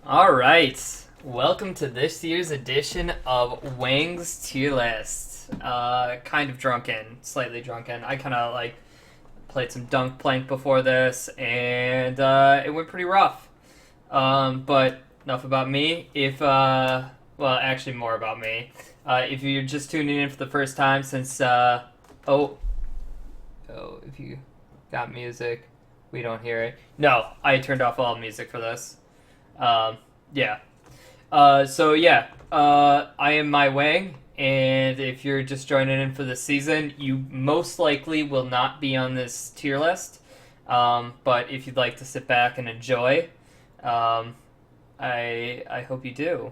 All right, welcome to this year's edition of Wang's tier list. Kind of drunken, slightly drunken. I kind of played some Dunk Plank before this, and it went pretty rough. But enough about me. Actually, more about me. If you're just tuning in for the first time, since if you got music, we don't hear it. No, I turned off all music for this. Yeah. I am my Wang, and if you're just joining in for the season, you most likely will not be on this tier list. But if you'd like to sit back and enjoy, I hope you do.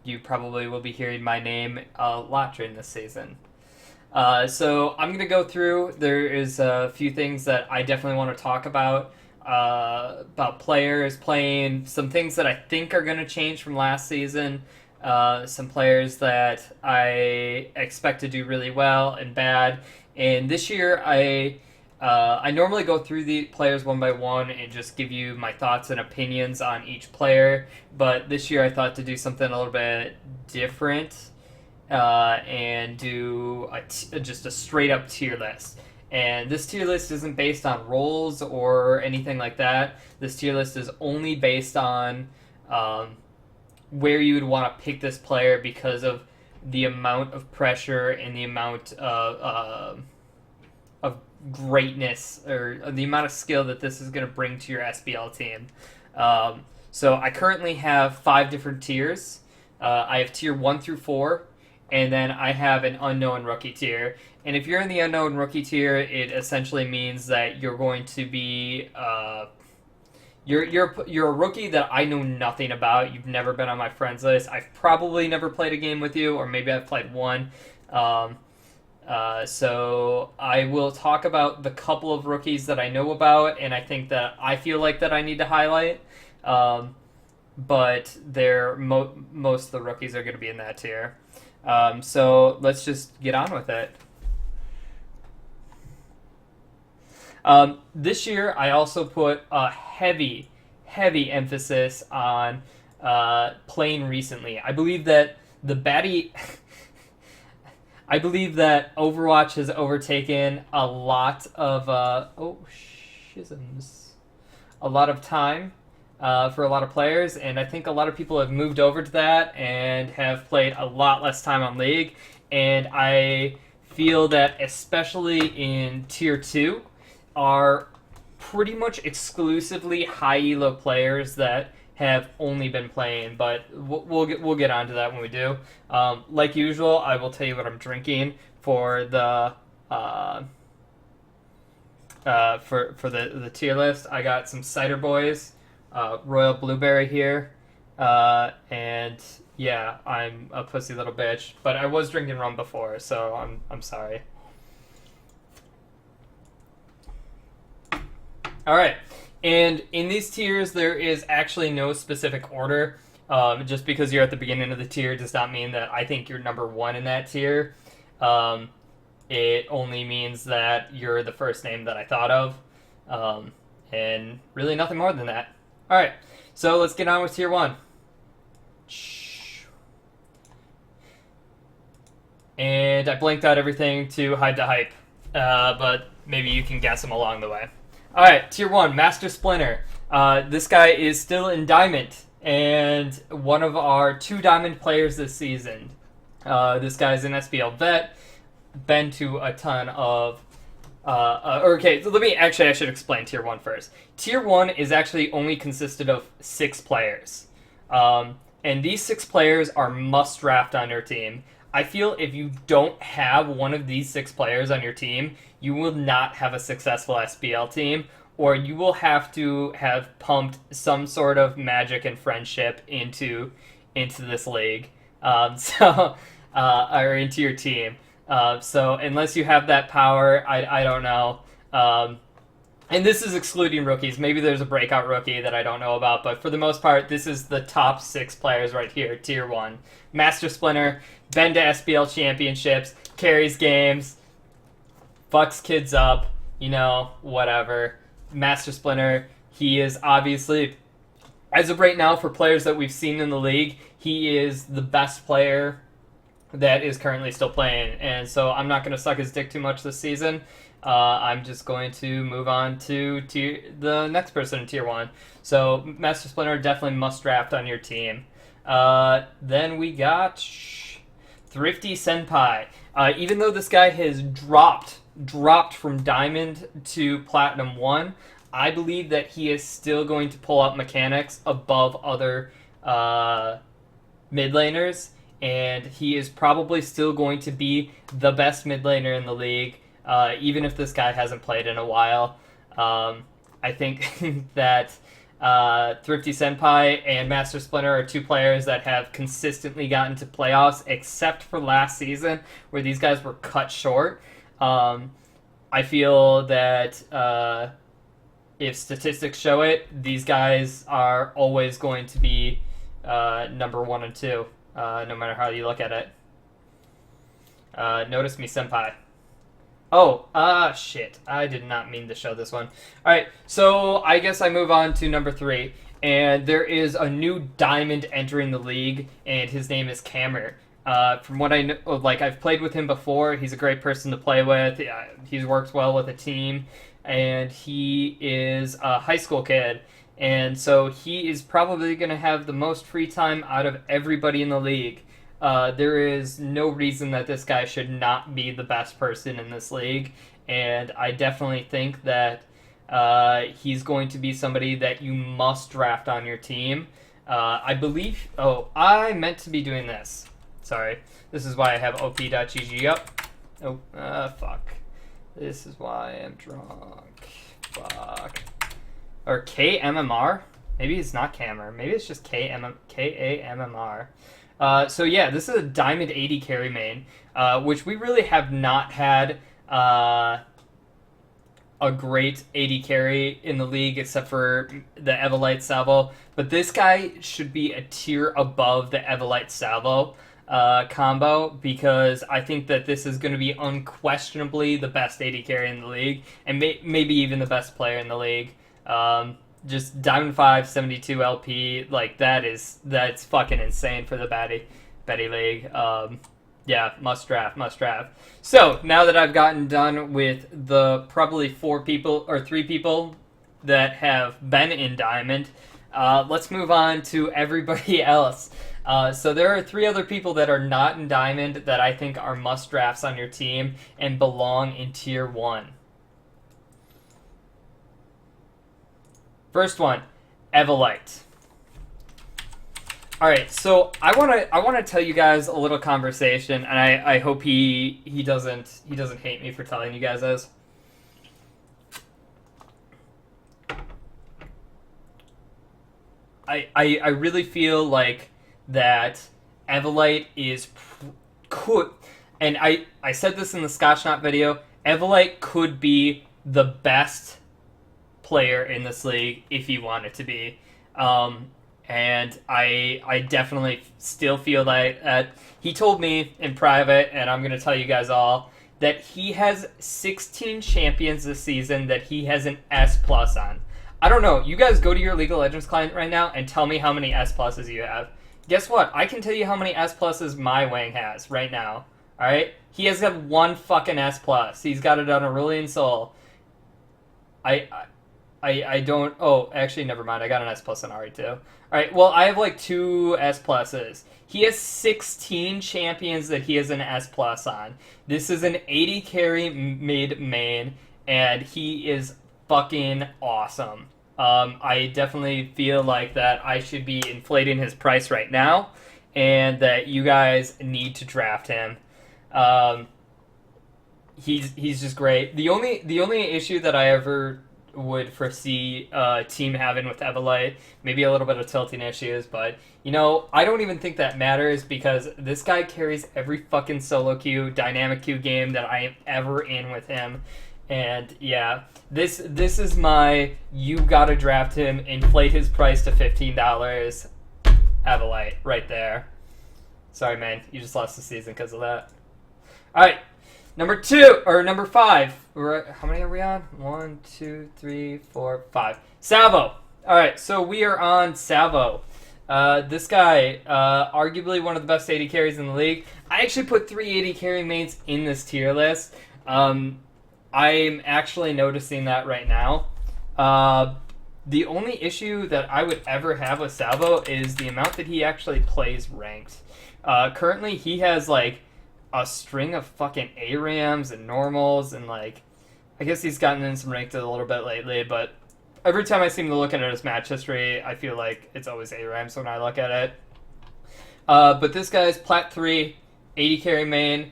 You probably will be hearing my name a lot during this season. So I'm gonna go through. There is a few things that I definitely want to talk about players playing, some things that I think are going to change from last season, some players that I expect to do really well and bad. And this year, I normally go through the players one by one and just give you my thoughts and opinions on each player. But this year, I thought to do something a little bit different and do just a straight up tier list. And this tier list isn't based on roles or anything like that. This tier list is only based on where you would want to pick this player because of the amount of pressure and the amount of greatness or the amount of skill that this is going to bring to your SBL team. So I currently have 5 different tiers. I have tier 1 through 4, and then I have an unknown rookie tier. And if you're in the unknown rookie tier, it essentially means that you're going to be you're a rookie that I know nothing about. You've never been on my friends list. I've probably never played a game with you, or maybe I've played one. So I will talk about the couple of rookies that I know about, and I think that I feel like that I need to highlight. But most of the rookies are going to be in that tier. So let's just get on with it. This year, I also put a heavy emphasis on playing recently. I believe that I believe that Overwatch has overtaken a lot of a lot of time for a lot of players, and I think a lot of people have moved over to that and have played a lot less time on League. And I feel that especially in Tier 2, are pretty much exclusively high elo players that have only been playing, but we'll get onto that when we do. Like usual, I will tell you what I'm drinking for the tier list. I got some Cider Boys, Royal Blueberry here, and yeah, I'm a pussy little bitch, but I was drinking rum before, so I'm sorry. All right, and in these tiers, there is actually no specific order. Just because you're at the beginning of the tier does not mean that I think you're number 1 in that tier. It only means that you're the first name that I thought of, and really nothing more than that. All right, so let's get on with tier 1. And I blanked out everything to hide the hype, but maybe you can guess them along the way. All right, tier 1, Master Splinter. This guy is still in Diamond, and one of our 2 Diamond players this season. This guy's an SBL vet, been to a ton of... I should explain tier 1 first. Tier 1 is actually only consisted of 6 players. And these 6 players are must draft on your team. I feel if you don't have one of these 6 players on your team, you will not have a successful SBL team, or you will have to have pumped some sort of magic and friendship into this league, or into your team. So unless you have that power, I don't know. And this is excluding rookies. Maybe there's a breakout rookie that I don't know about, but for the most part, this is the top 6 players right here, tier 1. Master Splinter, been to SBL championships, carries games, fucks kids up, whatever. Master Splinter, he is obviously as of right now, for players that we've seen in the league, he is the best player that is currently still playing. And so I'm not going to suck his dick too much this season. I'm just going to move on to the next person in Tier 1. So Master Splinter, definitely must draft on your team. Then we got Thrifty Senpai. Even though this guy has dropped from Diamond to Platinum 1, I believe that he is still going to pull up mechanics above other mid laners, and he is probably still going to be the best mid laner in the league, even if this guy hasn't played in a while. I think that Thrifty Senpai and Master Splinter are two players that have consistently gotten to playoffs, except for last season, where these guys were cut short. I feel that if statistics show it, these guys are always going to be number 1 and 2, no matter how you look at it. Notice me, Senpai. Oh, shit. I did not mean to show this one. Alright, so I guess I move on to number 3. And there is a new Diamond entering the league, and his name is Kammer. From what I know, like, I've played with him before. He's a great person to play with. He's worked well with a team. And he is a high school kid. And so he is probably going to have the most free time out of everybody in the league. There is no reason that this guy should not be the best person in this league. And I definitely think that he's going to be somebody that you must draft on your team. I believe... Oh, I meant to be doing this. Sorry. This is why I have op.gg up. Oh, fuck. This is why I'm drunk. Fuck. Or KMMR? Maybe it's not Kammer. Maybe it's just KAMMR. So yeah, this is a Diamond 80 carry main, which we really have not had a great 80 carry in the league except for the Evolite Salvo. But this guy should be a tier above the Evolite Salvo combo, because I think that this is going to be unquestionably the best 80 carry in the league, and maybe even the best player in the league. Just Diamond 5, 72 LP, like that's fucking insane for the Betty League. Yeah, must draft. So now that I've gotten done with the probably 3 people that have been in Diamond, let's move on to everybody else. So there are 3 other people that are not in Diamond that I think are must drafts on your team and belong in Tier 1. First one, Evolite. All right, so I want to tell you guys a little conversation, and I hope he doesn't hate me for telling you guys this. I really feel like that Evolite could, and I said this in the Scotchknot video, Evolite could be the best player in this league if he wanted to be. And I definitely still feel like he told me in private, and I'm going to tell you guys all, that he has 16 champions this season that he has an S+ on. I don't know. You guys go to your League of Legends client right now and tell me how many S+ you have. Guess what? I can tell you how many S+ my Wang has right now. Alright? He has got 1 fucking S+. He's got it on Aurelion Soul. I don't... Oh, actually, never mind. I got an S+ on Ari, too. Alright, well, I have, like, 2 S+. He has 16 champions that he has an S+ on. This is an 80 carry mid main, and he is fucking awesome. I definitely feel like that I should be inflating his price right now, and that you guys need to draft him. He's just great. The only issue that I ever would foresee a team having with Evolite, maybe a little bit of tilting issues, but you know, I don't even think that matters, because this guy carries every fucking solo queue, dynamic queue game that I am ever in with him. And yeah, this is my you gotta draft him, inflate his price to $15 Evolite right there. Sorry, man, you just lost the season because of that. Alright, number 5. How many are we on? 1, 2, 3, 4, 5. Salvo. All right, so we are on Salvo. This guy, arguably one of the best 80 carries in the league. I actually put 380 carry mains in this tier list. I'm actually noticing that right now. The only issue that I would ever have with Salvo is the amount that he actually plays ranked. Currently, he has like a string of fucking ARAMs and normals, and like, I guess he's gotten in some ranked a little bit lately, but every time I seem to look at his match history, I feel like it's always ARAMs when I look at it. But this guy's Plat 3, 80 carry main.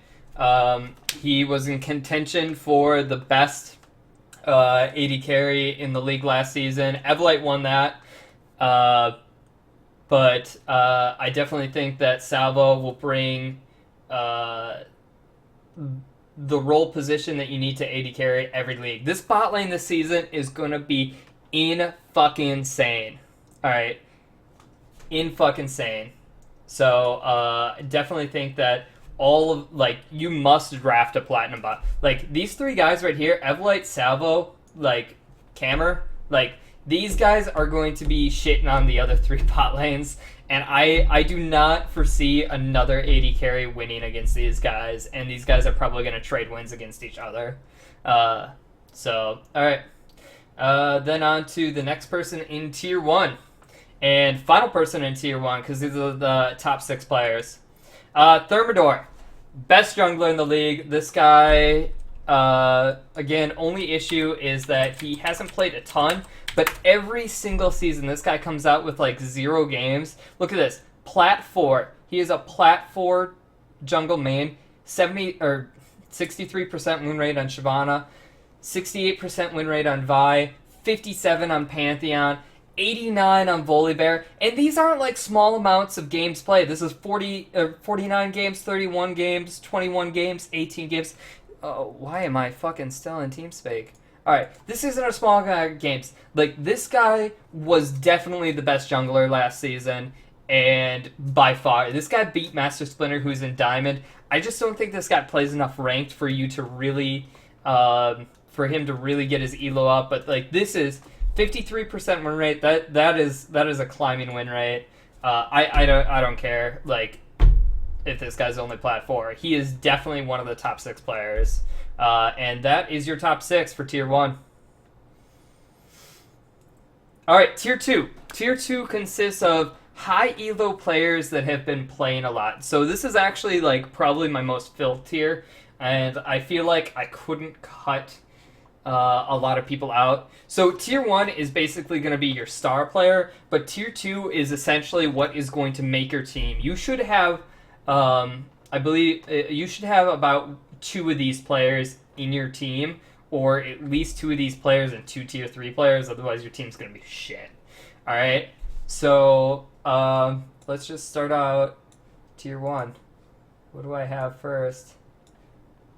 He was in contention for the best 80 carry in the league last season. Evelite won that. But I definitely think that Salvo will bring the role position that you need to 80 carry every league. This bot lane this season is going to be in-fucking-sane. Alright? In-fucking-sane. So, definitely think that you must draft a platinum bot. Like, these three guys right here, Evelite, Salvo, Cammer, these guys are going to be shitting on the other three bot lanes, and I do not foresee another 80 carry winning against these guys, and these guys are probably going to trade wins against each other. Alright. Then on to the next person in Tier 1. And final person in Tier 1, because these are the top 6 players. Thermidor. Best jungler in the league. This guy, again, only issue is that he hasn't played a ton, but every single season this guy comes out with 0 games. Look at this. Plat 4. He is a Plat 4 jungle main. 63% win rate on Shyvana. 68% win rate on Vi. 57 on Pantheon. 89 on Volibear, and these aren't small amounts of games played. This is 49 games, 31 games, 21 games, 18 games. Oh, why am I fucking still in TeamSpeak? Alright, this isn't a small guy games. This guy was definitely the best jungler last season, and by far. This guy beat Master Splinter, who's in Diamond. I just don't think this guy plays enough ranked for you to really, for him to really get his elo up, but this is 53% win rate. That is a climbing win rate. I don't care if this guy's only Plat 4. He is definitely one of the top 6 players. And that is your top 6 for Tier 1. Alright, Tier 2. Tier 2 consists of high elo players that have been playing a lot. So this is actually probably my most filled tier, and I feel like I couldn't cut a lot of people out. So Tier 1 is basically going to be your star player, but Tier 2 is essentially what is going to make your team. You should have, I believe, you should have about 2 of these players in your team, or at least 2 of these players and 2 Tier 3 players, otherwise your team's going to be shit. Alright, so let's just start out Tier 1. What do I have first?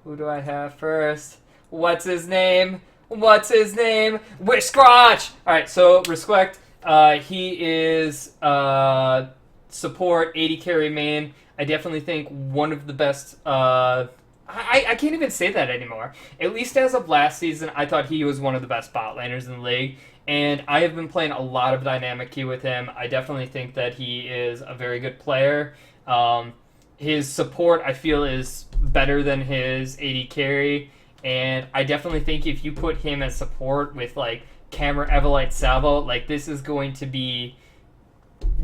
Who do I have first? What's his name? What's his name? Wishcrotch! Alright, so Respect. He is support, 80 carry main. I definitely think one of the best. I can't even say that anymore. At least as of last season, I thought he was one of the best bot laners in the league. And I have been playing a lot of dynamic queue with him. I definitely think that he is a very good player. His support, I feel, is better than his 80 carry. And I definitely think if you put him as support with Camera, Evelite, Salvo, this is going to be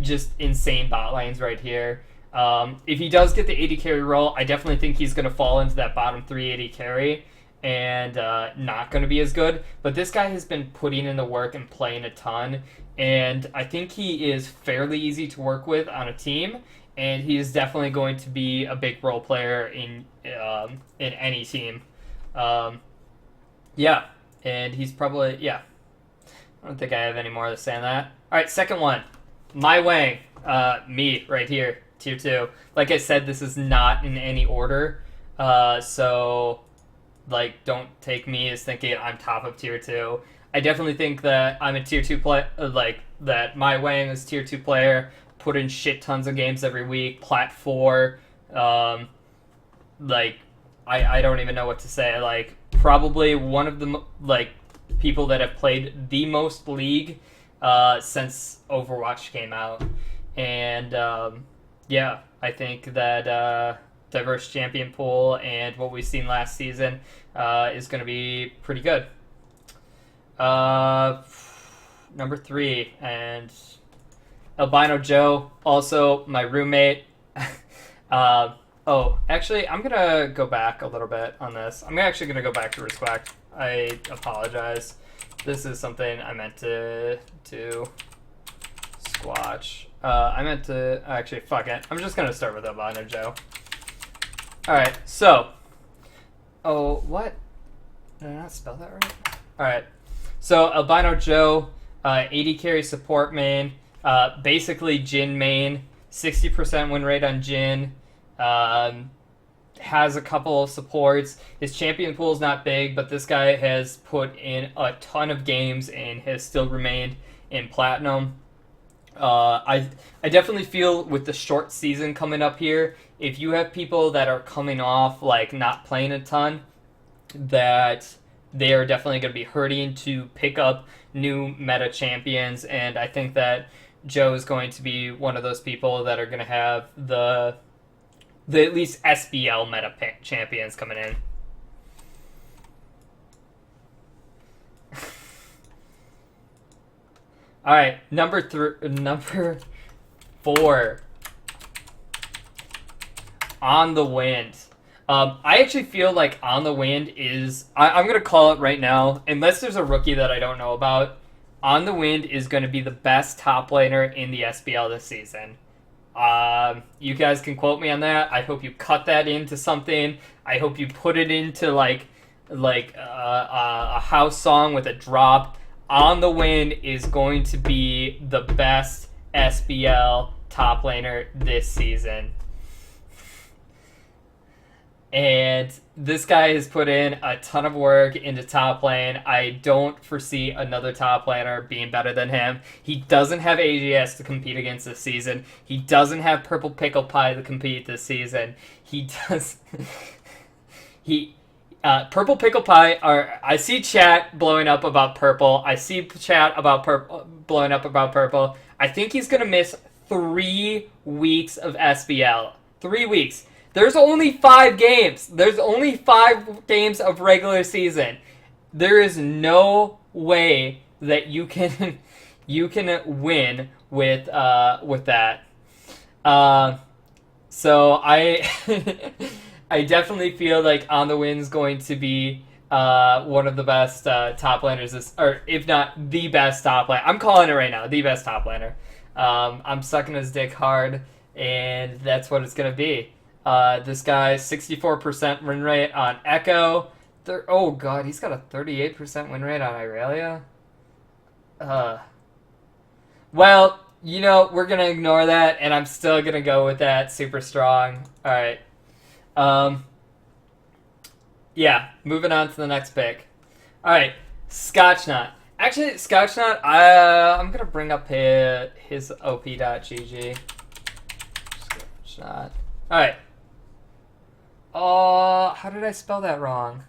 just insane bot lanes right here. If he does get the 80 carry role, I definitely think he's going to fall into that bottom 380 carry and not going to be as good. But this guy has been putting in the work and playing a ton, and I think he is fairly easy to work with on a team, and he is definitely going to be a big role player in any team. Yeah, and he's probably, yeah. I don't think I have any more to say on that. Alright, second one. My Wang. Me, right here. Tier 2. Like I said, this is not in any order. So, don't take me as thinking I'm top of Tier 2. I definitely think that I'm a Tier 2 player, that my Wang is Tier 2 player, put in shit tons of games every week, Plat 4, I don't even know what to say. Probably one of the people that have played the most League since Overwatch came out. And yeah, I think that diverse champion pool and what we've seen last season is going to be pretty good. Number 3, and Albino Joe, also my roommate. Actually, I'm going to go back a little bit on this. I'm actually going to go back to Respect. I apologize. This is something I meant to Squatch. I meant to... Actually, fuck it. I'm just going to start with Albino Joe. Alright, so... Oh, what? Did I not spell that right? Alright. So, Albino Joe, AD carry support main, basically Jhin main, 60% win rate on Jhin, has a couple of supports. His champion pool is not big, but this guy has put in a ton of games and has still remained in Platinum. I definitely feel with the short season coming up here, if you have people that are coming off, like, not playing a ton, that they are definitely going to be hurting to pick up new meta champions, and I think that Joe is going to be one of those people that are going to have the at least SBL meta champions coming in. All right, number 4, On the Wind. I actually feel like On the Wind is... I'm going to call it right now, unless there's a rookie that I don't know about, On the Wind is going to be the best top laner in the SBL this season. You guys can quote me on that. I hope you cut that into something. I hope you put it into like a house song with a drop. On the Wind is going to be the best SBL top laner this season. And this guy has put in a ton of work into top lane. I don't foresee another top laner being better than him. He doesn't have AGS to compete against this season. He doesn't have Purple Pickle Pie to compete this season. He does... Purple Pickle Pie are... I see chat blowing up about Purple. I see chat about Purple blowing up about Purple. I think he's going to miss 3 weeks of SBL. 3 weeks. There's only 5 games. There's only 5 games of regular season. There is no way that you can win with that. So I I definitely feel like On the Wind's going to be one of the best top laners, or if not the best top laner. I'm calling it right now, the best top laner. I'm sucking his dick hard, and that's what it's gonna be. This guy, 64% win rate on Echo. Oh god, he's got a 38% win rate on Irelia. Well, you know, we're gonna ignore that, and I'm still gonna go with that. Super strong. Alright. Yeah, moving on to the next pick. Alright, Scotchnut. Actually, Scotchnut, I'm gonna bring up his op.gg. Scotchnut. Alright. How did I spell that wrong?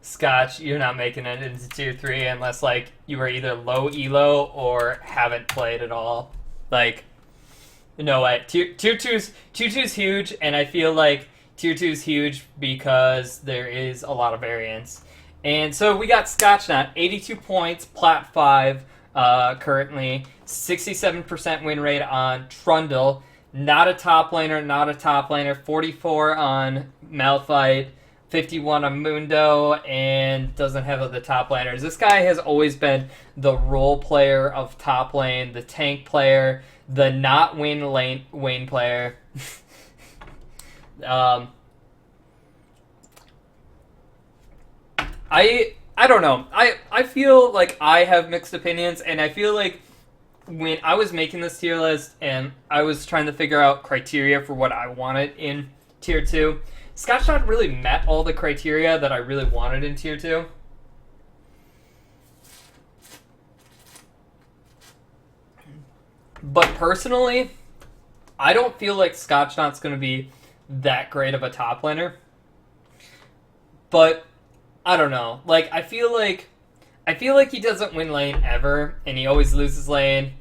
Scotch, you're not making it into tier 3 unless, like, you are either low elo or haven't played at all. Like, no way. Tier 2's huge, and I feel like tier 2's huge because there is a lot of variance. And so we got Scotchnut, 82 points, plat 5 currently, 67% win rate on Trundle, not a top laner, 44 on Malphite, 51 on Mundo, and doesn't have the top laners. This guy has always been the role player of top lane, the tank player, the not Wayne player. I don't know. I feel like I have mixed opinions, and I feel like when I was making this tier list and I was trying to figure out criteria for what I wanted in tier 2, Scott Shot really met all the criteria that I really wanted in Tier 2. But personally, I don't feel like Scott Shot's going to be that great of a top laner. But I don't know. Like I feel like he doesn't win lane ever, and he always loses lane.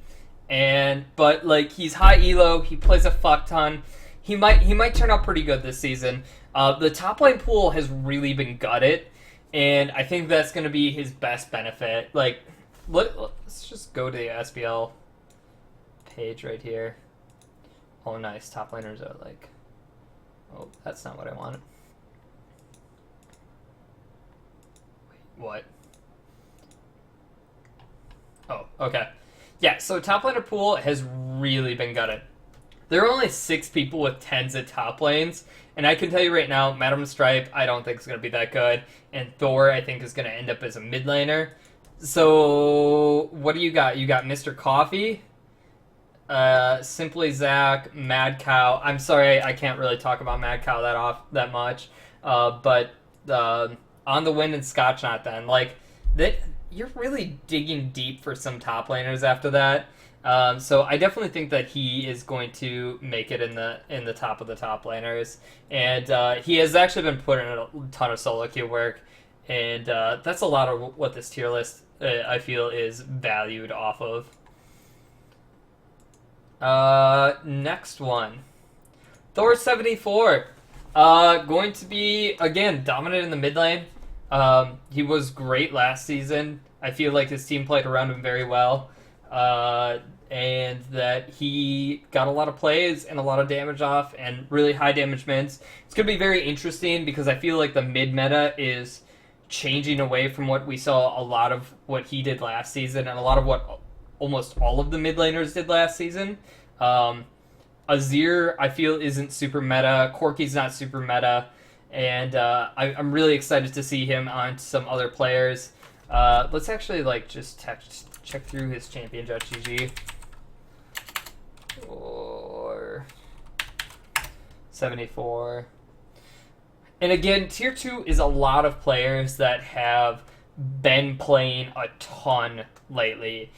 But like he's high elo, he plays a fuck ton. He might turn out pretty good this season. The top lane pool has really been gutted, and I think that's going to be his best benefit. Like let's just go to the SBL page right here. Oh, nice. Top laners are like... Oh, that's not what I wanted. Wait, what? Oh, okay. Yeah, so top laner pool has really been gutted. There are only 6 people with 10s at top lanes, and I can tell you right now, Madam Stripe, I don't think is going to be that good, and Thor, I think, is going to end up as a mid laner. So, what do you got? You got Mr. Coffee... Simply Zach, Mad Cow. I'm sorry, I can't really talk about Mad Cow that much. But On the Wind and Scotch Knot. Then like that, you're really digging deep for some top laners after that. So I definitely think that he is going to make it in the top of the top laners, and he has actually been putting in a ton of solo queue work, and that's a lot of what this tier list I feel is valued off of. Next one. Thor 74. Going to be, again, dominant in the mid lane. He was great last season. I feel like his team played around him very well. And that he got a lot of plays and a lot of damage off and really high damage mints. It's going to be very interesting because I feel like the mid meta is changing away from what we saw a lot of what he did last season and a lot of what almost all of the mid laners did last season. Azir, I feel, isn't super meta. Corki's not super meta. And I'm really excited to see him on some other players. Let's actually just check through his champion.gg. Or 74. And again, Tier 2 is a lot of players that have been playing a ton lately.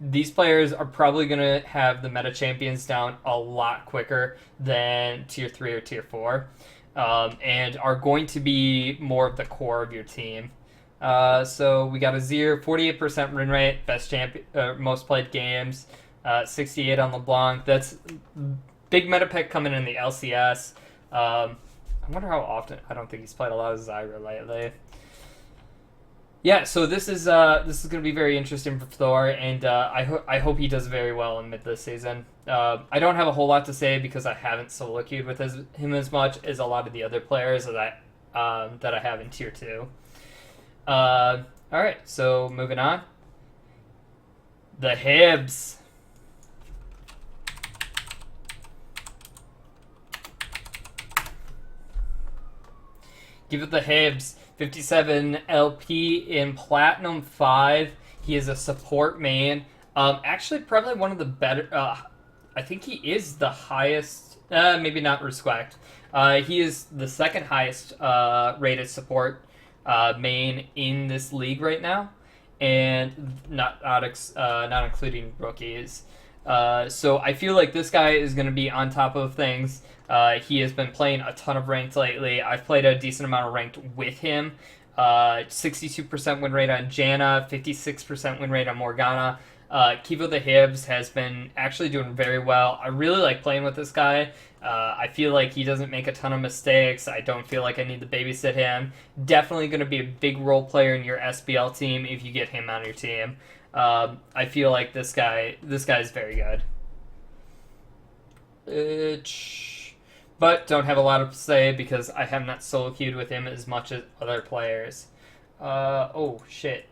These players are probably going to have the meta champions down a lot quicker than Tier 3 or Tier 4. And are going to be more of the core of your team. So we got Azir, 48% win rate, best champion, most played games, 68 on LeBlanc. That's big meta pick coming in the LCS. I wonder how often. I don't think he's played a lot of Zyra lately. Yeah, so this is going to be very interesting for Thor, and I hope he does very well in mid this season. I don't have a whole lot to say because I haven't solo queued with him as much as a lot of the other players that I have in Tier 2. All right, so moving on. The Hibs. Give it the Hibs. 57 LP in Platinum 5. He is a support main. Actually, probably one of the better... I think he is the highest... maybe not respect. He is the second highest rated support main in this league right now. And not including rookies. So I feel like this guy is going to be on top of things. He has been playing a ton of ranked lately. I've played a decent amount of ranked with him. 62% win rate on Janna, 56% win rate on Morgana. Kivo the Hibs has been actually doing very well. I really like playing with this guy. I feel like he doesn't make a ton of mistakes. I don't feel like I need to babysit him. Definitely going to be a big role player in your SBL team if you get him on your team. I feel like this guy is very good. But don't have a lot to say because I have not solo queued with him as much as other players. Oh, shit.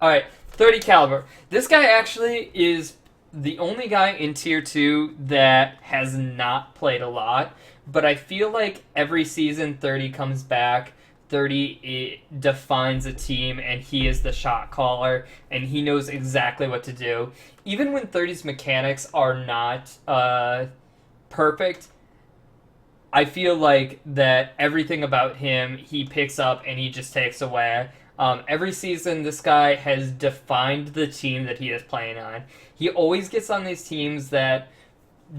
Alright, 30 caliber. This guy actually is the only guy in Tier 2 that has not played a lot, but I feel like every season 30 comes back. 30 defines a team, and he is the shot caller, and he knows exactly what to do. Even when 30's mechanics are not perfect. I feel like that everything about him he picks up and he just takes away. Every season, this guy has defined the team that he is playing on. He always gets on these teams that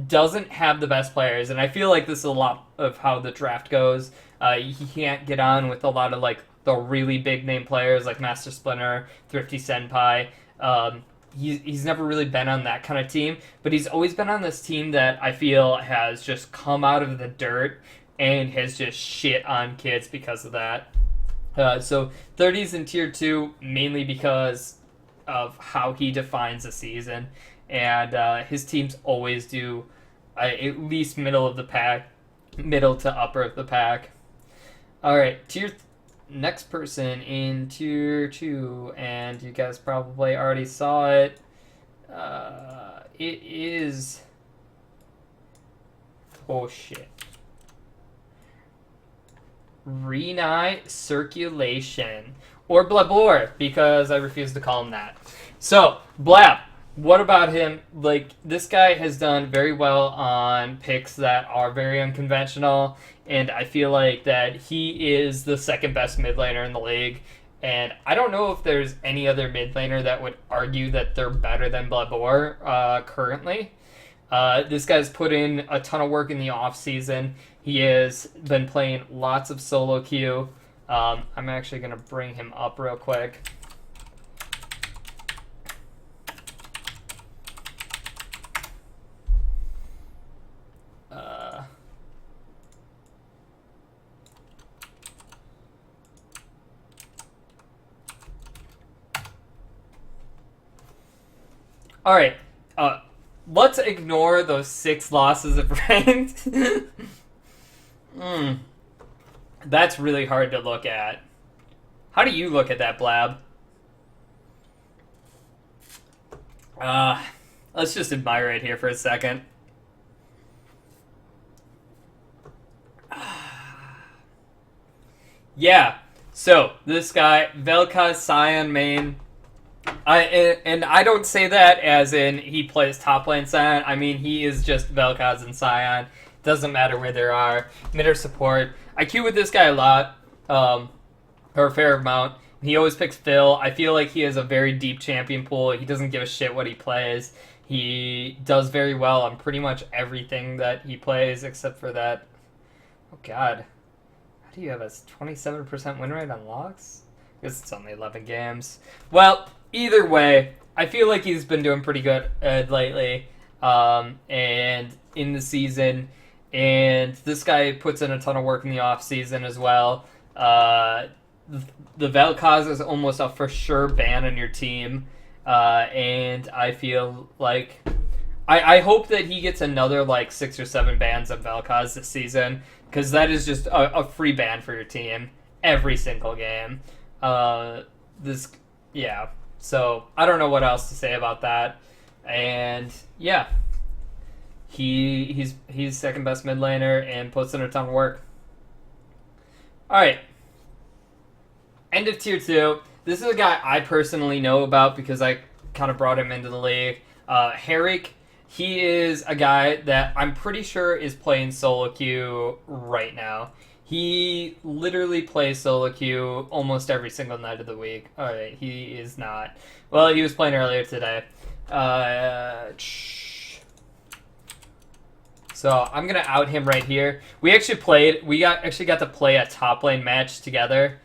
doesn't have the best players, and I feel like this is a lot of how the draft goes. He can't get on with a lot of like the really big name players like Master Splinter, Thrifty Senpai. He's never really been on that kind of team, but he's always been on this team that I feel has just come out of the dirt and has just shit on kids because of that. So 30s in tier 2 mainly because of how he defines a season, and his teams always do at least middle of the pack, middle to upper of the pack. All right, next person in tier 2, and you guys probably already saw it. It is shit. Renai Circulation, or Blabor, because I refuse to call him that. So, Blab, what about him? Like, this guy has done very well on picks that are very unconventional, and I feel like that he is the second best mid laner in the league, and I don't know if there's any other mid laner that would argue that they're better than Blabor currently. This guy's put in a ton of work in the off season. He has been playing lots of solo queue. I'm actually going to bring him up real quick. All right. Let's ignore those 6 losses of ranked. That's really hard to look at. How do you look at that, Blab? Let's just admire it here for a second. Yeah, so this guy, Vel'Koz Scion main. I don't say that as in he plays top lane Scion. I mean, he is just Vel'Koz and Scion. Doesn't matter where they are. Mid or support. I queue with this guy a lot, or a fair amount. He always picks Phil. I feel like he has a very deep champion pool. He doesn't give a shit what he plays. He does very well on pretty much everything that he plays, except for that. Oh, God. How do you have a 27% win rate on locks? I guess it's only 11 games. Well, either way, I feel like he's been doing pretty good lately, and in the season. And this guy puts in a ton of work in the off season as well. The Vel'Koz is almost a for sure ban on your team, and I feel like I hope that he gets another like 6 or 7 bans of Vel'Koz this season, because that is just a free ban for your team every single game. So I don't know what else to say about that, and yeah. He's second best mid laner and puts in a ton of work. Alright. End of tier 2. This is a guy I personally know about because I kind of brought him into the league. Herrick, he is a guy that I'm pretty sure is playing solo queue right now. He literally plays solo queue almost every single night of the week. Alright, he is not. Well, he was playing earlier today. So I'm gonna out him right here. We actually got to play a top lane match together.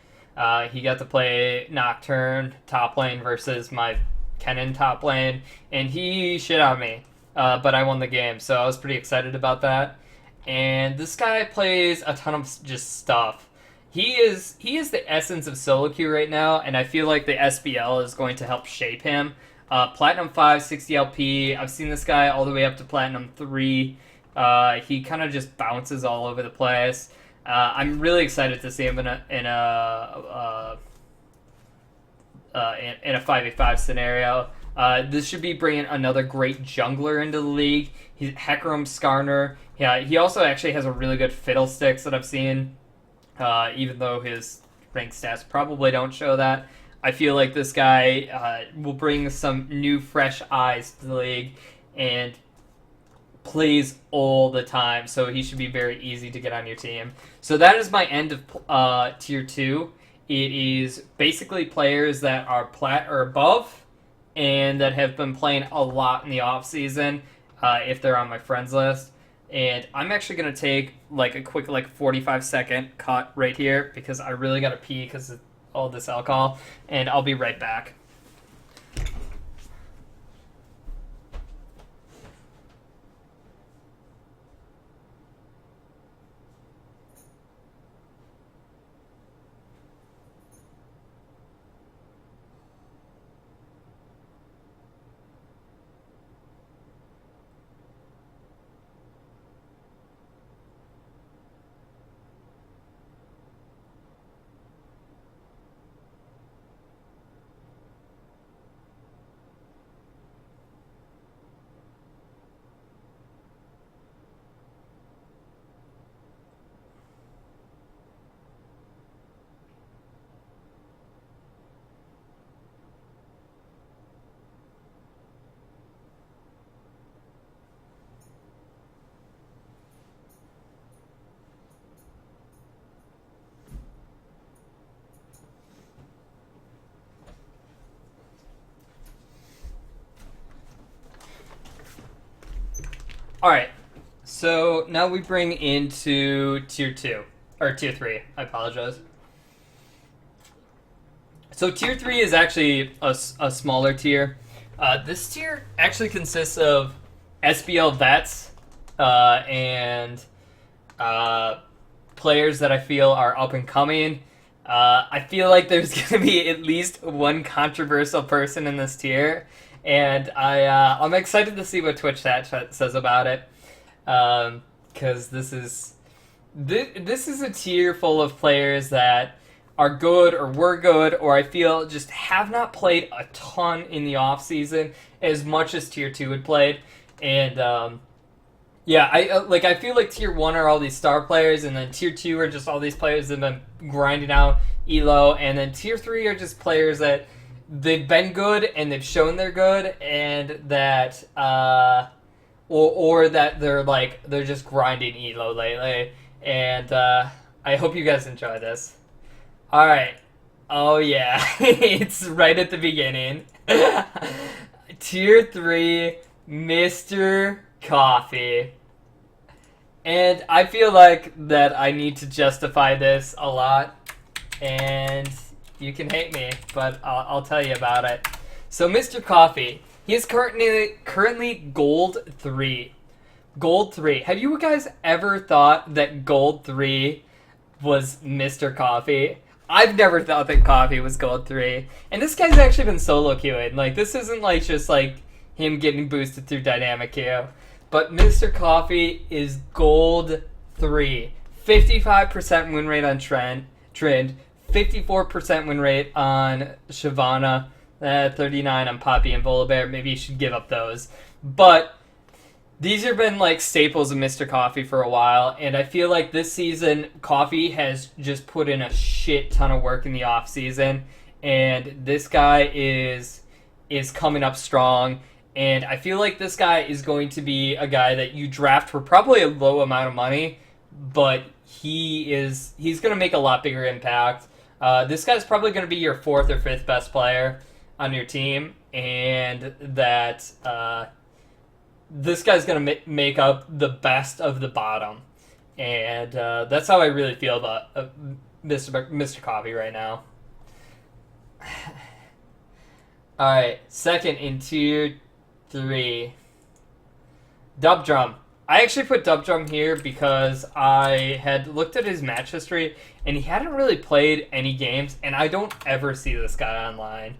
He got to play Nocturne top lane versus my Kennen top lane, and he shit on me. But I won the game, so I was pretty excited about that. And this guy plays a ton of just stuff. He is the essence of solo queue right now, and I feel like the SBL is going to help shape him. Platinum 5, 60 LP. I've seen this guy all the way up to Platinum 3. He kind of just bounces all over the place. I'm really excited to see him in a 5v5 scenario. This should be bringing another great jungler into the league. He's Hecarim Skarner. Yeah, he also actually has a really good Fiddlesticks that I've seen, even though his ranked stats probably don't show that. I feel like this guy will bring some new, fresh eyes to the league, and plays all the time, so he should be very easy to get on your team. So that is my end of tier 2. It is basically players that are plat or above and that have been playing a lot in the off season, if they're on my friends list. And I'm actually going to take like a quick 45-second cut right here because I really got to pee because of all this alcohol, and I'll be right back. All right, so now we bring into tier 2 or tier 3. I apologize. So tier 3 is actually a smaller tier. This tier actually consists of SBL vets and players that I feel are up and coming. I feel like there's going to be at least one controversial person in this tier, and I'm excited to see what Twitch chat says about it, because this is a tier full of players that are good or were good, or I feel just have not played a ton in the off season as much as tier 2 had played, and yeah, I feel like tier 1 are all these star players, and then tier 2 are just all these players that have been grinding out elo, and then tier 3 are just players that they've been good and they've shown they're good, and that or that they're just grinding elo lately. And I hope you guys enjoy this. All right. Oh yeah, it's right at the beginning. Tier 3, Mr. Coffee. And I feel like that I need to justify this a lot, and you can hate me, but I'll tell you about it. So Mr. Coffee, he is currently Gold 3. Gold 3. Have you guys ever thought that Gold 3 was Mr. Coffee? I've never thought that Coffee was Gold 3. And this guy's actually been solo queuing. Like, this isn't like just like him getting boosted through dynamic queue. But Mr. Coffee is Gold 3. 55% win rate on Trend, 54% win rate on Shyvana, 39 on Poppy and Volibear. Maybe you should give up those. But these have been like staples of Mr. Coffee for a while, and I feel like this season Coffee has just put in a shit ton of work in the off season, and this guy is coming up strong. And I feel like this guy is going to be a guy that you draft for probably a low amount of money, but he's going to make a lot bigger impact. This guy's probably going to be your 4th or 5th best player on your team, and that this guy's going to make up the best of the bottom. And that's how I really feel about Mr. Coffee right now. All right, second in tier 3, Dub Drum. I actually put Dub Drum here because I had looked at his match history and he hadn't really played any games, and I don't ever see this guy online.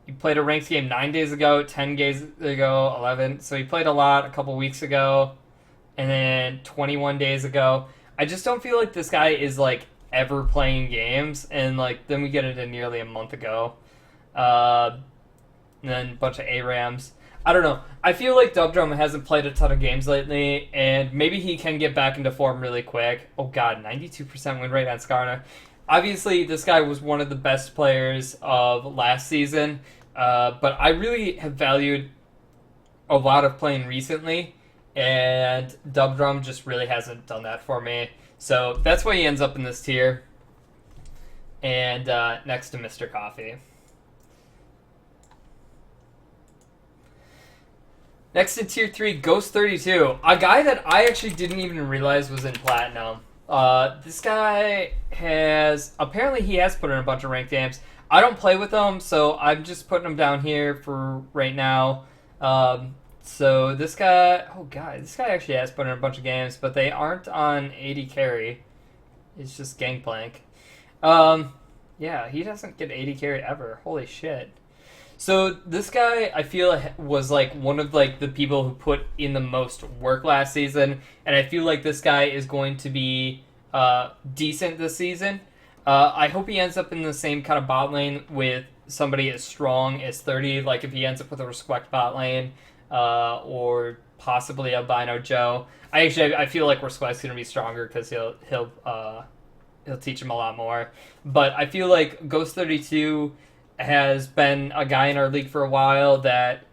He played a ranked game 9 days ago, 10 days ago, 11. So he played a lot a couple weeks ago, and then 21 days ago. I just don't feel like this guy is like ever playing games, and like then we get into nearly a month ago. And then a bunch of ARAMs. I don't know. I feel like Dub Drum hasn't played a ton of games lately, and maybe he can get back into form really quick. Oh god, 92% win rate on Skarner. Obviously, this guy was one of the best players of last season, but I really have valued a lot of playing recently, and Dub Drum just really hasn't done that for me. So that's why he ends up in this tier, and next to Mr. Coffee. Next in tier 3, Ghost32, a guy that I actually didn't even realize was in Platinum. This guy apparently he has put in a bunch of ranked games. I don't play with him, so I'm just putting him down here for right now. So this guy, this guy actually has put in a bunch of games, but they aren't on 80 carry. It's just Gangplank. Yeah, he doesn't get 80 carry ever. Holy shit. So this guy, I feel, was like one of like the people who put in the most work last season, and I feel like this guy is going to be decent this season. I hope he ends up in the same kind of bot lane with somebody as strong as 30. Like if he ends up with a Respect bot lane, or possibly Albino Joe. I feel like Respect's going to be stronger because he'll teach him a lot more. But I feel like Ghost32 has been a guy in our league for a while that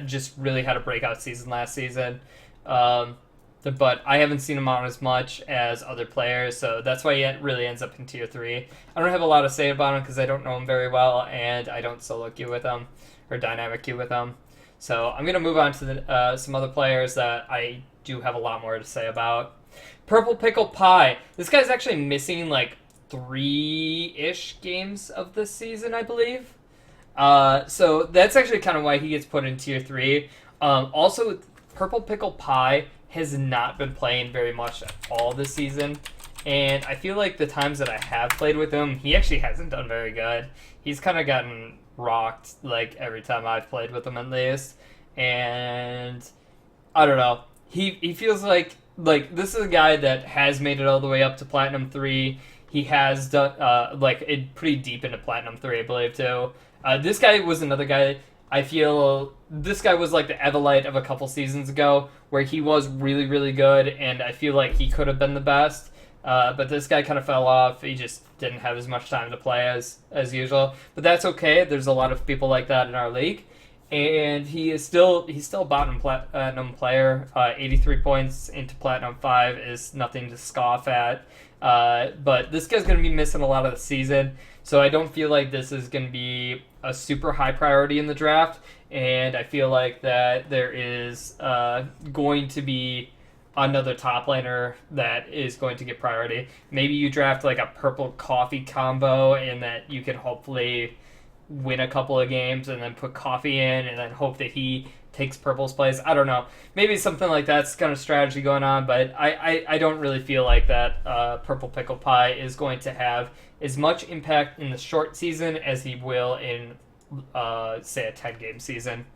just really had a breakout season last season. But I haven't seen him on as much as other players, so that's why he really ends up in tier 3. I don't have a lot to say about him because I don't know him very well, and I don't solo queue with him, or dynamic queue with him. So I'm going to move on to some other players that I do have a lot more to say about. Purple Pickle Pie. This guy's actually missing like 3-ish games of this season, I believe. So that's actually kind of why he gets put in tier 3. Also, Purple Pickle Pie has not been playing very much at all this season. And I feel like the times that I have played with him, he actually hasn't done very good. He's kind of gotten rocked like every time I've played with him at least. And I don't know. He feels like this is a guy that has made it all the way up to Platinum 3. He has done pretty deep into Platinum 3, I believe, too. This guy was another guy. I feel this guy was like the Everlight of a couple seasons ago, where he was really, really good, and I feel like he could have been the best. But this guy kind of fell off. He just didn't have as much time to play as usual. But that's okay. There's a lot of people like that in our league. And he's still a bottom platinum player. 83 points into Platinum 5 is nothing to scoff at. But this guy's going to be missing a lot of the season. So I don't feel like this is going to be a super high priority in the draft. And I feel like that there is going to be another top laner that is going to get priority. Maybe you draft like a Purple Coffee combo and that you can hopefully win a couple of games and then put Coffee in and then hope that he takes Purple's place. I don't know. Maybe something like that's kind of strategy going on, but I don't really feel like that Purple Pickle Pie is going to have as much impact in the short season as he will in, say, a 10-game season.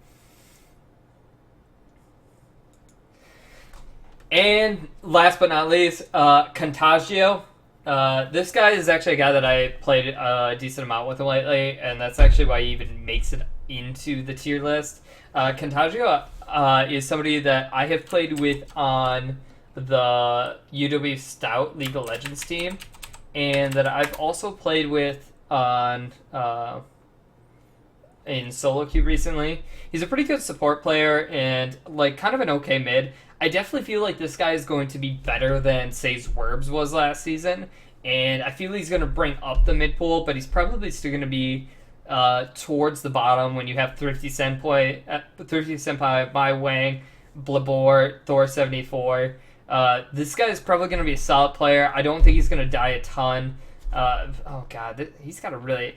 And last but not least, Contagio. This guy is actually a guy that I played a decent amount with lately, and that's actually why he even makes it into the tier list. Contagio is somebody that I have played with on the UW Stout League of Legends team, and that I've also played with on in solo queue recently. He's a pretty good support player and like kind of an okay mid. I definitely feel like this guy is going to be better than, say, Zwerbs was last season, and I feel he's going to bring up the mid pool, but he's probably still going to be towards the bottom when you have Thrifty Senpai, My Wang, Blabor, Thor74. This guy is probably going to be a solid player. I don't think he's going to die a ton. Oh god, he's got a really...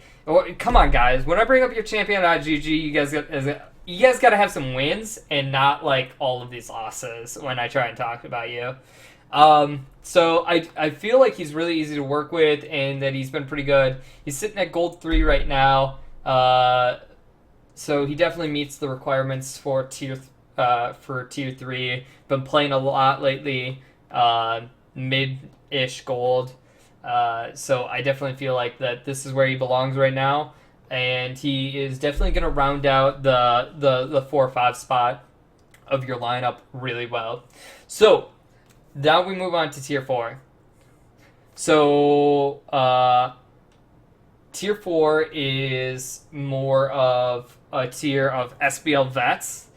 come on, guys. When I bring up your champion.gg, you guys got to have some wins and not like all of these losses when I try and talk about you. So I feel like he's really easy to work with and that he's been pretty good. He's sitting at gold 3 right now. So he definitely meets the requirements for tier 3. Been playing a lot lately, mid-ish gold. So I definitely feel like that this is where he belongs right now. And he is definitely going to round out the 4 or 5 spot of your lineup really well. So now we move on to tier 4. So tier 4 is more of a tier of SBL vets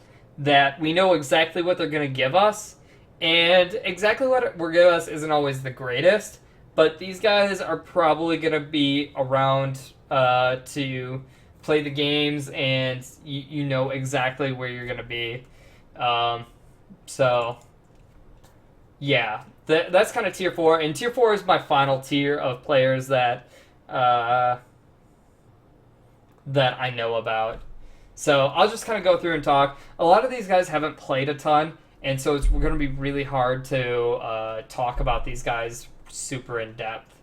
that we know exactly what they're going to give us, and exactly what we're giving us isn't always the greatest, but these guys are probably going to be around to play the games, and you know exactly where you're going to be. So, yeah, that's kind of tier 4, and tier 4 is my final tier of players that that I know about. So I'll just kind of go through and talk. A lot of these guys haven't played a ton, and so it's going to be really hard to talk about these guys super in depth.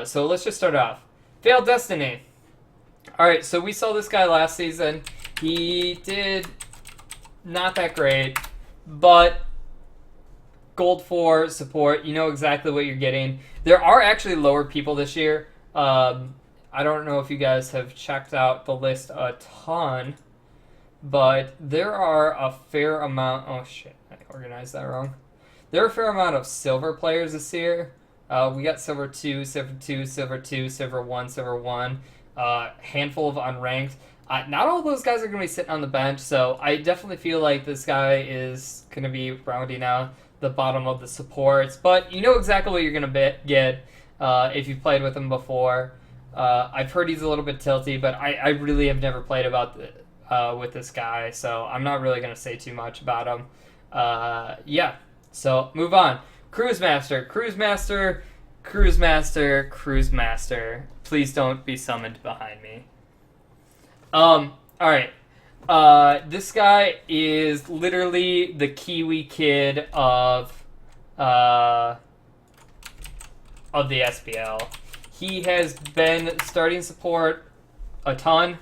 So let's just start off. Failed Destiny. All right, so we saw this guy last season. He did not that great, but Gold 4 support, you know exactly what you're getting. There are actually lower people this year. I don't know if you guys have checked out the list a ton, but there are a fair amount... Oh, shit. I organized that wrong. There are a fair amount of silver players this year. We got silver 2, silver 2, silver 2, silver 1, silver 1. Handful of unranked. Not all those guys are going to be sitting on the bench, so I definitely feel like this guy is going to be rounding out the bottom of the supports. But you know exactly what you're going to get if you've played with him before. I've heard he's a little bit tilty, but I really have never played with this guy, so I'm not really going to say too much about him. Yeah, so move on. Cruise Master. Please don't be summoned behind me. Alright. This guy is literally the Kiwi kid of the SPL. He has been starting support a ton,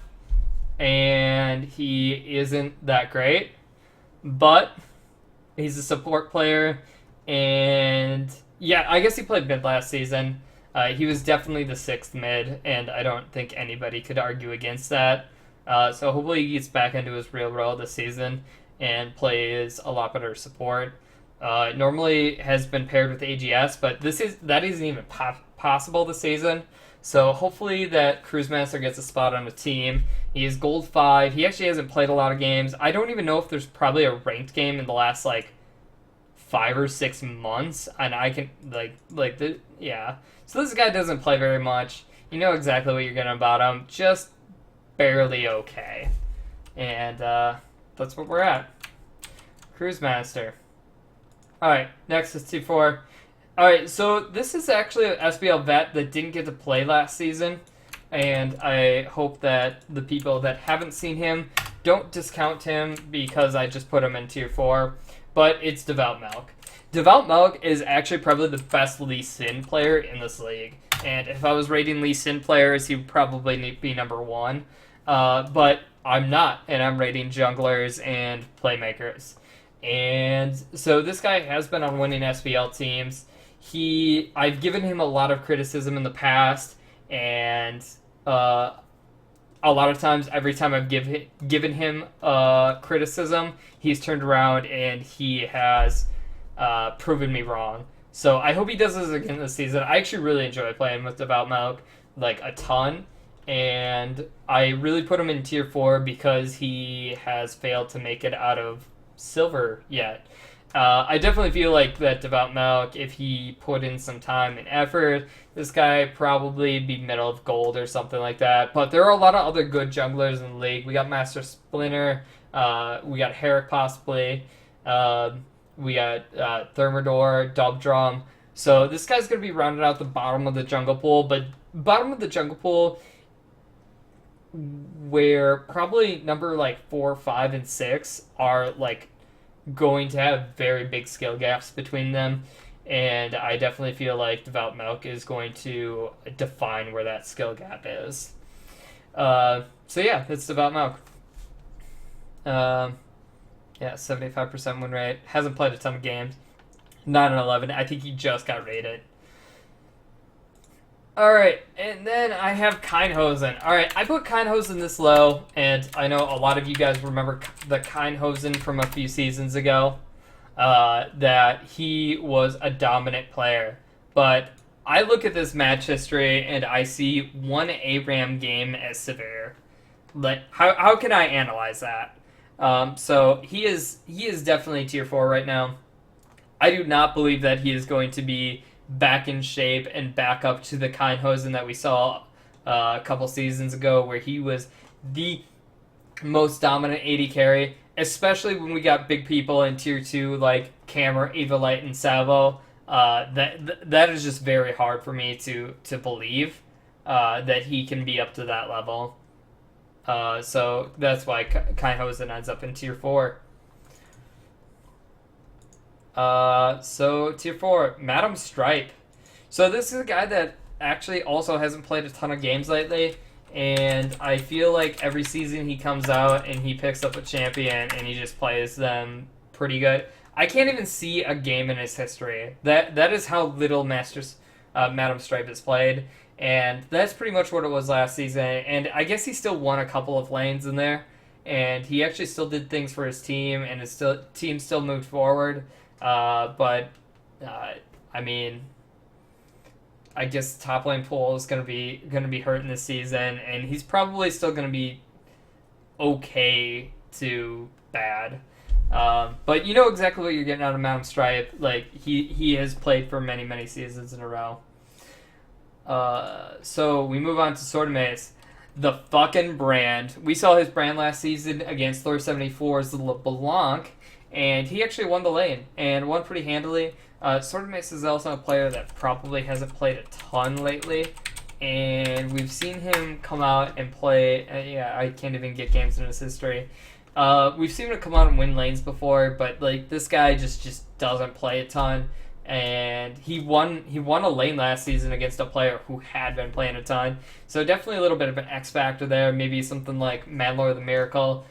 and he isn't that great, but he's a support player, and yeah, I guess he played mid last season. He was definitely the 6th mid, and I don't think anybody could argue against that. So hopefully he gets back into his real role this season and plays a lot better support. Normally has been paired with AGS, but that isn't even possible this season. So hopefully that Cruise Master gets a spot on the team. He is Gold 5. He actually hasn't played a lot of games. I don't even know if there's probably a ranked game in the last 5 or 6 months, and I can yeah. So this guy doesn't play very much. You know exactly what you're getting about him. Just barely okay, and that's what we're at. Cruise Master. All right, next is T4. All right, so this is actually an SBL vet that didn't get to play last season, and I hope that the people that haven't seen him don't discount him because I just put him in Tier 4, but it's Devout Milk. Devout Milk is actually probably the best Lee Sin player in this league, and if I was rating Lee Sin players, he would probably be number 1, but I'm not, and I'm rating junglers and playmakers. And so this guy has been on winning SBL teams. I've given him a lot of criticism in the past, and a lot of times, every time I've given him criticism, he's turned around and he has proven me wrong. So I hope he does this again this season. I actually really enjoy playing with Devout Milk, a ton, and I really put him in Tier 4 because he has failed to make it out of Silver yet. I definitely feel like that Devout Milk, if he put in some time and effort, this guy probably be middle of Gold or something like that. But there are a lot of other good junglers in the league. We got Master Splinter, we got Herrick possibly, we got Thermidor, Dubdrum. So this guy's going to be rounded out the bottom of the jungle pool, but bottom of the jungle pool where probably number 4, 5, and 6 are going to have very big skill gaps between them, and I definitely feel like Devout Milk is going to define where that skill gap is. So yeah, that's Devout Milk. Yeah, 75% win rate. Hasn't played a ton of games. 9-11. I think he just got rated. Alright, and then I have Keinhosen. Alright, I put Keinhosen this low, and I know a lot of you guys remember the Keinhosen from a few seasons ago, that he was a dominant player. But I look at this match history, and I see one ARAM game as severe. How can I analyze that? So he is definitely tier 4 right now. I do not believe that he is going to be back in shape and back up to the Kindhosen that we saw a couple seasons ago, where he was the most dominant AD carry, especially when we got big people in tier 2 like Camera, Evilite, and Savo. That is just very hard for me to believe that he can be up to that level. So that's why Kindhosen ends up in tier 4. So tier 4, Madam Stripe. So this is a guy that actually also hasn't played a ton of games lately, and I feel like every season he comes out and he picks up a champion and he just plays them pretty good. I can't even see a game in his history. That is how little Madam Stripe has played, and that's pretty much what it was last season. And I guess he still won a couple of lanes in there, and he actually still did things for his team, and his team still moved forward. But I mean, I guess top lane pool is gonna be hurting this season, and he's probably still gonna be okay to bad. But you know exactly what you're getting out of Madam Stripe. Like he has played for many seasons in a row. So we move on to Sword and Mace. The fucking brand. We saw his brand last season against Thor 74's LeBlanc, and he actually won the lane and won pretty handily. Sword and Mace is also a player that probably hasn't played a ton lately, and we've seen him come out and play. Yeah, I can't even get games in his history. We've seen him come out and win lanes before, but like this guy just doesn't play a ton. And he won a lane last season against a player who had been playing a ton. So definitely a little bit of an X factor there. Maybe something like Manlord the Miracle.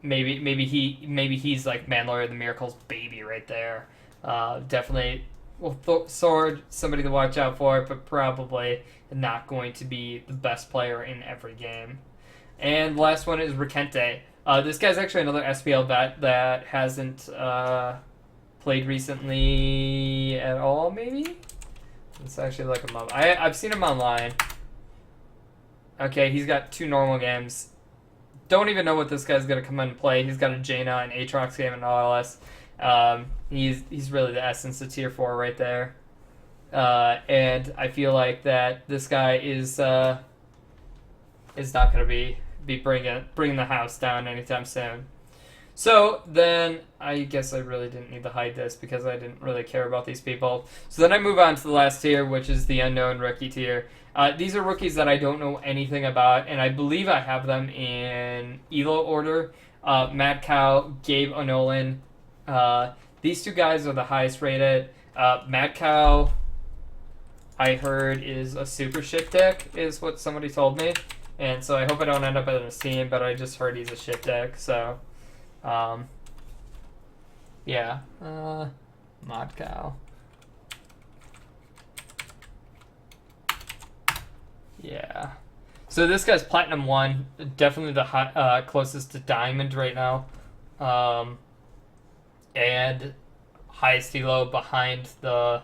Maybe he's like Manlord the Miracle's baby right there. Definitely Sword, somebody to watch out for, but probably not going to be the best player in every game. And the last one is Rikente. This guy's actually another SPL vet that hasn't played recently at all, maybe? Let's actually look him up. I've seen him online. Okay, he's got 2 normal games. Don't even know what this guy's going to come in and play. He's got a Jaina, an Aatrox game, and OLS. He's really the essence of tier 4 right there. And I feel like that this guy is not going to be bringing the house down anytime soon. So then I guess I really didn't need to hide this because I didn't really care about these people. So then I move on to the last tier, which is the unknown rookie tier. These are rookies that I don't know anything about, and I believe I have them in ELO order. Mad Cow, Gabe O'Nolan. These 2 guys are the highest rated. Mad Cow, I heard, is a super shit deck, is what somebody told me. And so I hope I don't end up in his team, but I just heard he's a shit deck, so... yeah. Mod Cow. Yeah. So this guy's Platinum 1, definitely the closest to Diamond right now. And highest elo behind the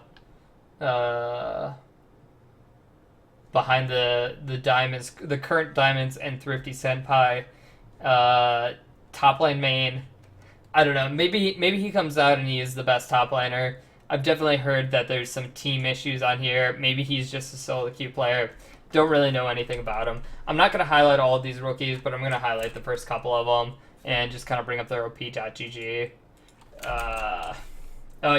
diamonds, the current diamonds and Thrifty Senpai. Top lane main. I don't know. Maybe he comes out and he is the best top laner. I've definitely heard that there's some team issues on here. Maybe he's just a solo queue player. Don't really know anything about him. I'm not going to highlight all of these rookies, but I'm going to highlight the first couple of them and just kind of bring up their op.gg.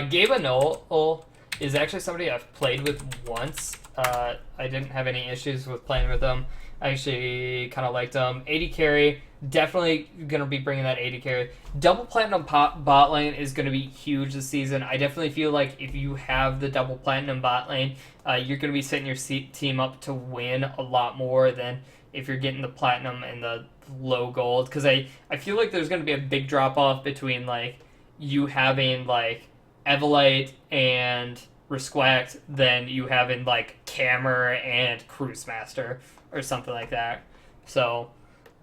Gabe O'Nolan is actually somebody I've played with once. I didn't have any issues with playing with him. I actually kind of liked him. 80 carry, definitely going to be bringing that 80 carry. Double platinum bot lane is going to be huge this season. I definitely feel like if you have the double platinum bot lane, you're going to be setting your team up to win a lot more than if you're getting the platinum and the low gold. Because I feel like there's going to be a big drop off between like you having like Evilite and Respect than you having like Camera and Cruise Master or something like that. So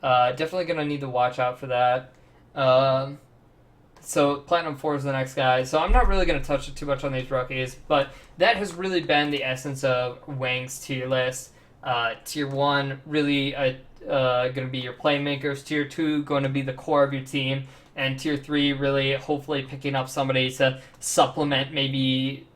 definitely gonna need to watch out for that. So Platinum 4 is the next guy. So I'm not really gonna touch too much on these rookies, but that has really been the essence of Wang's tier list. Tier 1, really a going to be your playmakers. Tier 2 going to be the core of your team, and Tier 3 really hopefully picking up somebody to supplement maybe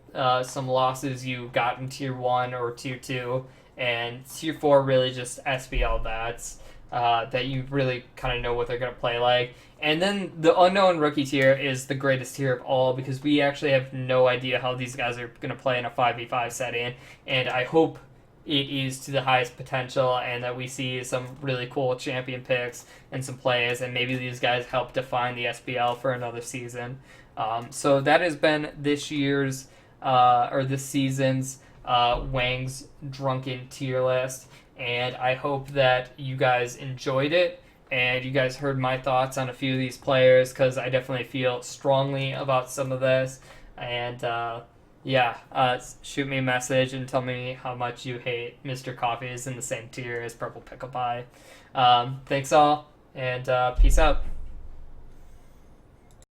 some losses you got in Tier 1 or Tier 2, and Tier 4 really just SBL vets that you really kind of know what they're going to play like. And then the unknown rookie tier is the greatest tier of all because we actually have no idea how these guys are going to play in a 5v5 setting, and I hope it is to the highest potential and that we see some really cool champion picks and some plays, and maybe these guys help define the SBL for another season. So that has been this year's or this season's Wang's Drunken Tier List, and I hope that you guys enjoyed it and you guys heard my thoughts on a few of these players because I definitely feel strongly about some of this. And shoot me a message and tell me how much you hate Mr. Coffee is in the same tier as Purple Pickle Pie. Thanks all, and peace out.